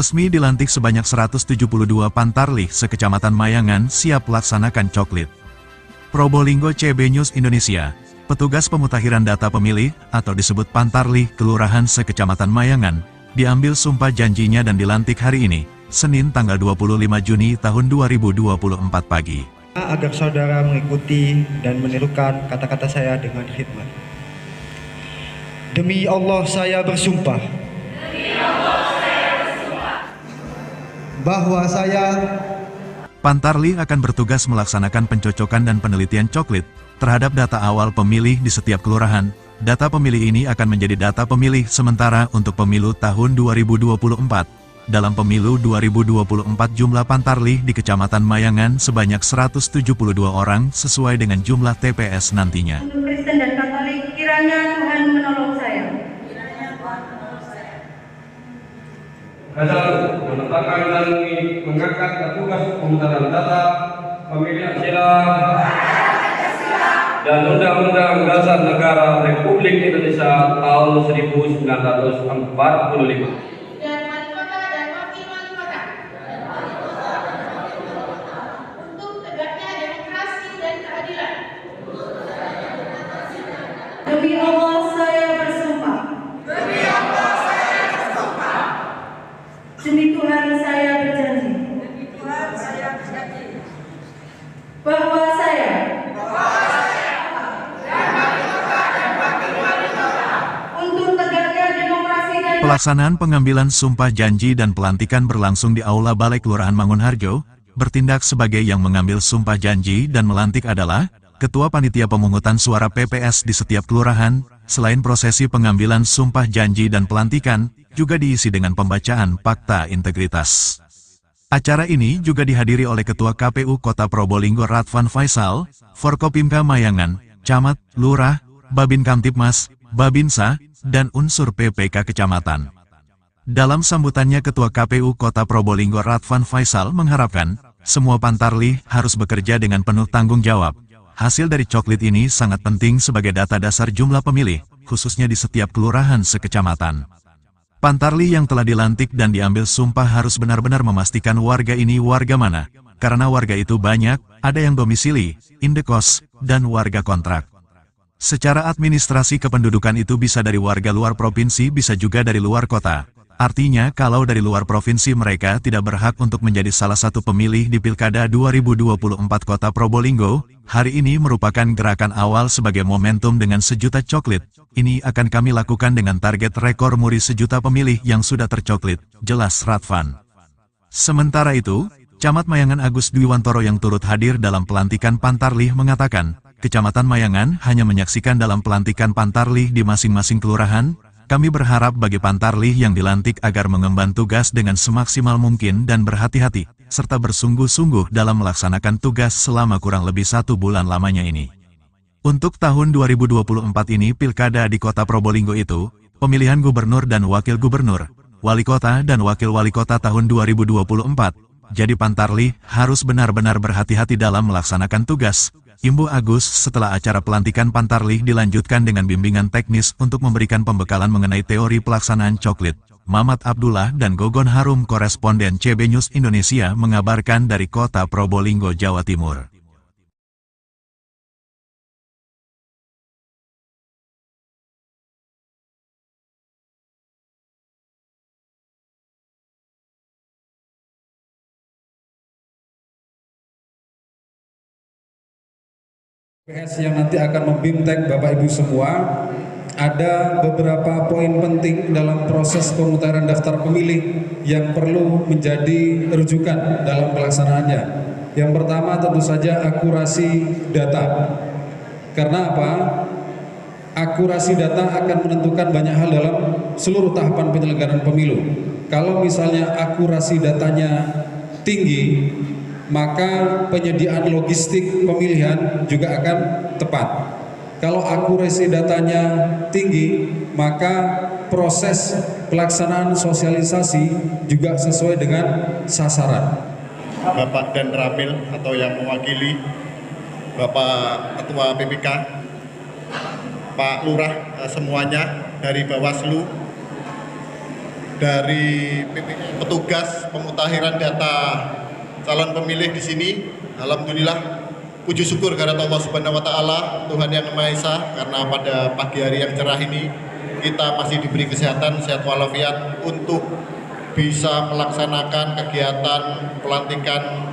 Resmi dilantik sebanyak 172 Pantarlih sekecamatan Mayangan siap laksanakan coklit. Probolinggo CB News Indonesia, petugas pemutakhiran data pemilih atau disebut Pantarlih Kelurahan sekecamatan Mayangan, diambil sumpah janjinya dan dilantik hari ini, Senin tanggal 25 Juni tahun 2024 pagi. Agar saudara mengikuti dan menirukan kata-kata saya dengan khidmat. Demi Allah saya bersumpah. Bahwa saya Pantarlih akan bertugas melaksanakan pencocokan dan penelitian coklit terhadap data awal pemilih di setiap kelurahan. Data pemilih ini akan menjadi data pemilih sementara untuk pemilu tahun 2024. Dalam pemilu 2024 jumlah Pantarlih di Kecamatan Mayangan sebanyak 172 orang sesuai dengan jumlah TPS nantinya. Untuk Kristen dan Katolik, kiranya Tuhan menolong saya. Satu, menetapkan dan mengangkat tugas pemutaran data pemilihan sila dan Undang-Undang Dasar Negara Republik Indonesia tahun 1945. Demi Allah saya bersumpah. Demi Tuhan saya berjanji. Bahwa saya untuk tegaknya demokrasi dan Pelaksanaan pengambilan sumpah janji dan pelantikan berlangsung di Aula Balai Kelurahan Mangunharjo. Bertindak sebagai yang mengambil sumpah janji dan melantik adalah Ketua Panitia Pemungutan Suara PPS di setiap kelurahan. Selain prosesi pengambilan sumpah janji dan pelantikan, juga diisi dengan pembacaan Fakta Integritas. Acara ini juga dihadiri oleh Ketua KPU Kota Probolinggo Radvan Faisal, Forkopimda Mayangan, Camat, Lurah, Babin Kamtipmas, Babinsa, dan unsur PPK Kecamatan. Dalam sambutannya Ketua KPU Kota Probolinggo Radvan Faisal mengharapkan, semua Pantarlih harus bekerja dengan penuh tanggung jawab. Hasil dari coklit ini sangat penting sebagai data dasar jumlah pemilih, khususnya di setiap kelurahan sekecamatan. Pantarlih yang telah dilantik dan diambil sumpah harus benar-benar memastikan warga ini warga mana, karena warga itu banyak, ada yang domisili, indekos, dan warga kontrak. Secara administrasi kependudukan itu bisa dari warga luar provinsi, bisa juga dari luar kota. Artinya kalau dari luar provinsi mereka tidak berhak untuk menjadi salah satu pemilih di Pilkada 2024 Kota Probolinggo. Hari ini merupakan gerakan awal sebagai momentum dengan 1 juta coklit. Ini akan kami lakukan dengan target rekor muri 1 juta pemilih yang sudah tercoklit, jelas Radvan. Sementara itu, Camat Mayangan Agus Dwiwantoro yang turut hadir dalam pelantikan Pantarlih mengatakan, Kecamatan Mayangan hanya menyaksikan dalam pelantikan Pantarlih di masing-masing kelurahan. Kami berharap bagi Pantarlih yang dilantik agar mengemban tugas dengan semaksimal mungkin dan berhati-hati, serta bersungguh-sungguh dalam melaksanakan tugas selama kurang lebih 1 bulan lamanya ini. Untuk tahun 2024 ini Pilkada di Kota Probolinggo itu, pemilihan gubernur dan wakil gubernur, wali kota dan wakil wali kota tahun 2024, jadi Pantarlih harus benar-benar berhati-hati dalam melaksanakan tugas. Imbu Agus setelah acara pelantikan Pantarlih dilanjutkan dengan bimbingan teknis untuk memberikan pembekalan mengenai teori pelaksanaan coklit. Mamat Abdullah dan Gogon Harum koresponden CB News Indonesia mengabarkan dari Kota Probolinggo, Jawa Timur. PS yang nanti akan membimtek Bapak Ibu semua, ada beberapa poin penting dalam proses pemutaran daftar pemilih yang perlu menjadi rujukan dalam pelaksanaannya. Yang pertama tentu saja akurasi data. Karena apa? Akurasi data akan menentukan banyak hal dalam seluruh tahapan penyelenggaraan pemilu. Kalau misalnya akurasi datanya tinggi, maka penyediaan logistik pemilihan juga akan tepat. Kalau akurasi datanya tinggi, maka proses pelaksanaan sosialisasi juga sesuai dengan sasaran. Bapak Dan Ramil atau yang mewakili Bapak Ketua PPK, Pak Lurah, semuanya dari Bawaslu, dari petugas pemutakhiran data calon pemilih di sini. Alhamdulillah, puji syukur karena Allah Subhanahu wa taala, Tuhan yang Maha Esa, karena pada pagi hari yang cerah ini kita masih diberi kesehatan, sehat walafiat untuk bisa melaksanakan kegiatan pelantikan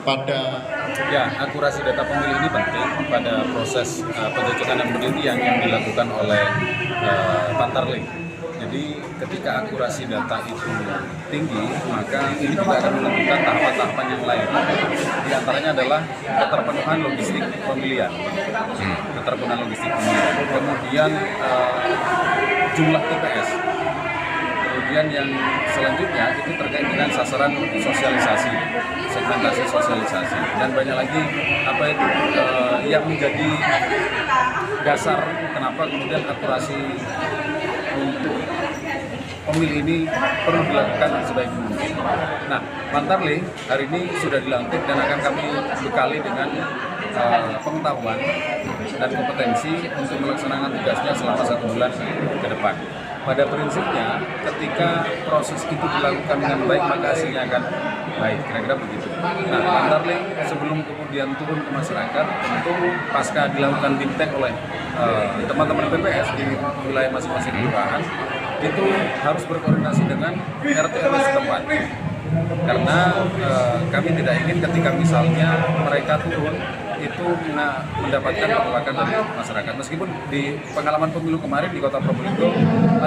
pada akurasi data pemilih ini penting pada proses pencocokan dan penelitian yang dilakukan oleh Pantarlih. Jadi ketika akurasi data itu tinggi, maka ini juga akan menentukan tahapan-tahapan yang lain. Di antaranya adalah keterpenuhan logistik pemilihan. Kemudian jumlah TPS. Kemudian yang selanjutnya itu terkait dengan sasaran sosialisasi, segmentasi sosialisasi, dan banyak lagi apa itu yang menjadi dasar kenapa kemudian akurasi untuk pemilih ini perlu dilakukan sebaik mungkin. Nah, Pantarlih hari ini sudah dilantik dan akan kami bekali dengan pengetahuan dan kompetensi untuk melaksanakan tugasnya selama 1 bulan ke depan. Pada prinsipnya, ketika proses itu dilakukan dengan baik, maka hasilnya akan baik, kira-kira begitu. Nah, Pantarlih sebelum kemudian turun ke masyarakat, tentu pasca dilakukan bimtek oleh teman-teman PPS di wilayah masing-masing kelurahan, itu harus berkoordinasi dengan RT RW setempat. Karena kami tidak ingin ketika misalnya mereka turun itu mendapatkan penolakan dari masyarakat. Meskipun di pengalaman pemilu kemarin di Kota Probolinggo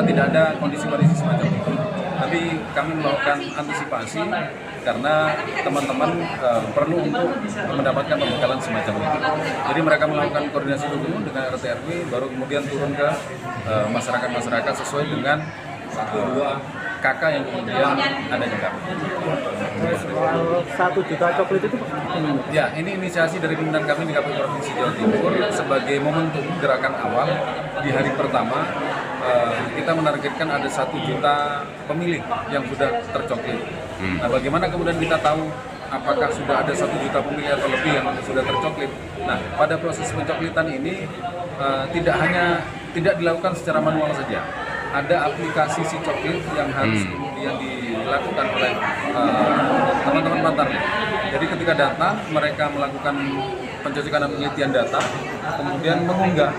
tidak ada kondisi-kondisi semacam itu. Tapi kami melakukan antisipasi karena teman-teman perlu untuk mendapatkan pembekalan semacam itu. Jadi mereka melakukan koordinasi dulu dengan RT RW, baru kemudian turun ke masyarakat-masyarakat sesuai dengan 1-2 KK yang kemudian ada di kami. 1 juta coklat itu ya, ini inisiasi dari pimpinan kami di KPU Provinsi Jawa Timur sebagai momentum gerakan awal di hari pertama. Kita menargetkan ada 1 juta pemilih yang sudah tercoklit. Nah, bagaimana kemudian kita tahu apakah sudah ada 1 juta pemilih atau lebih yang sudah tercoklit? Nah, pada proses pencoklitan ini tidak dilakukan secara manual saja. Ada aplikasi si coklit yang harus kemudian dilakukan oleh teman-teman Pantarlih. Jadi ketika datang, mereka melakukan pencocokan dan penelitian data, kemudian mengunggah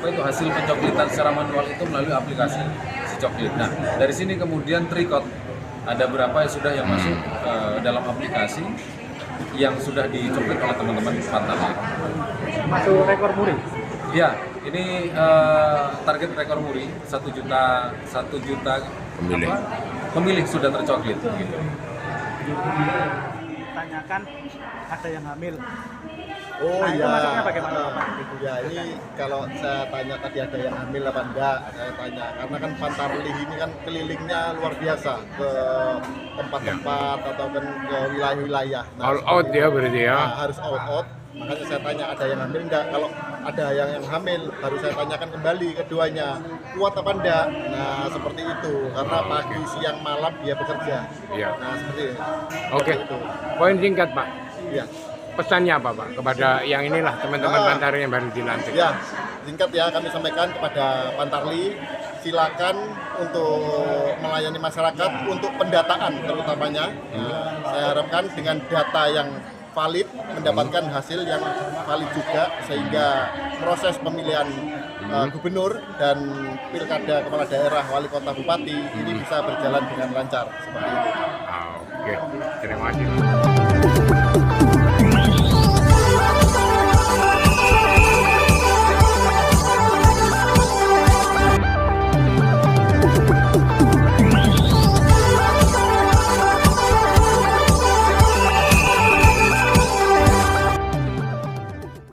hasil pencoklitan secara manual itu melalui aplikasi si coklit. Nah, dari sini kemudian trikot ada berapa yang sudah yang masuk dalam aplikasi yang sudah dicoklit oleh teman-teman Pantarlih. masuk rekor muri. Ya, ini target rekor muri 1 juta pemilih sudah tercoklit. Gitu. Tanyakan ada yang hamil. Oh Itu iya. masuknya bagaimana Pak? Ya, ini kalau saya tanya tadi ada yang hamil apa enggak, saya tanya karena kan Pantarlih ini kan kelilingnya luar biasa ke tempat-tempat atau kan ke wilayah-wilayah. Nah, all out ya berarti ya. Nah, harus all out. Makanya saya tanya ada yang hamil enggak. Kalau ada yang hamil baru saya tanyakan kembali keduanya kuat apa enggak. Nah, seperti itu karena pagi, siang, malam dia bekerja. Iya. Nah, seperti itu. Oke. Itu. Poin singkat Pak. Iya. Pesannya apa Pak kepada yang inilah teman-teman Pantarlih yang baru dilantik? Ya, singkat ya kami sampaikan kepada Pantarlih, silakan untuk melayani masyarakat untuk pendataan terutamanya. Saya harapkan dengan data yang valid mendapatkan hasil yang valid juga sehingga proses pemilihan gubernur dan pilkada kepala daerah, wali kota, bupati ini bisa berjalan dengan lancar seperti itu. Oke, terima kasih.